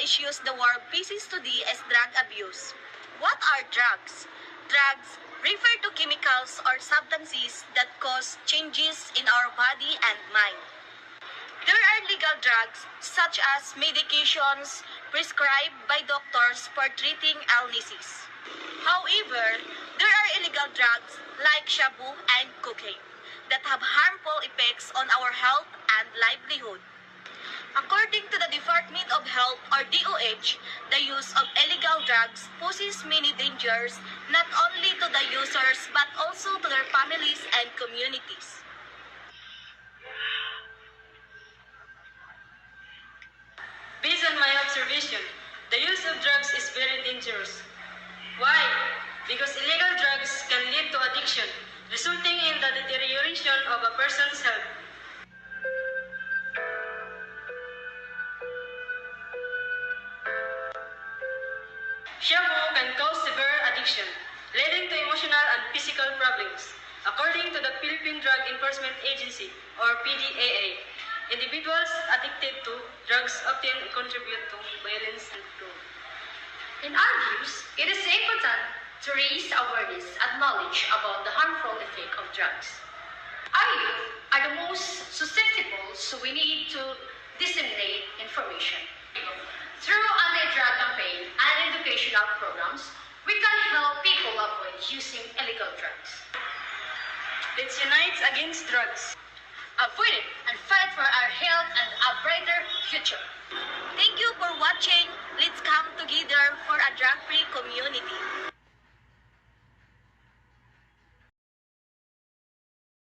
issues the world faces today is drug abuse. What are drugs? Drugs refer to chemicals or substances that cause changes in our body and mind. There are legal drugs such as medications prescribed by doctors for treating illnesses. However, there are illegal drugs like shabu and cocaine that have harmful effects on our health and livelihood. According to the Department of Health or DOH, the use of illegal drugs poses many dangers not only to the users but also to their families and communities. Based on my observation, the use of drugs is very dangerous. Why? Because illegal drugs can lead to addiction, resulting in the deterioration of a person's health. Shabu can cause severe addiction, leading to emotional and physical problems. According to the Philippine Drug Enforcement Agency, or PDAA, individuals addicted to drugs often contribute to violence and crime. In our views, it is important to raise awareness and knowledge about the harmful effect of drugs. Our youth are the most susceptible, so we need to disseminate information. Through anti-drug campaign and educational programs, we can help people avoid using illegal drugs. Let's unite against drugs. Avoid it and fight for our health and a brighter future. Thank you for watching. Let's come together for a drug-free community.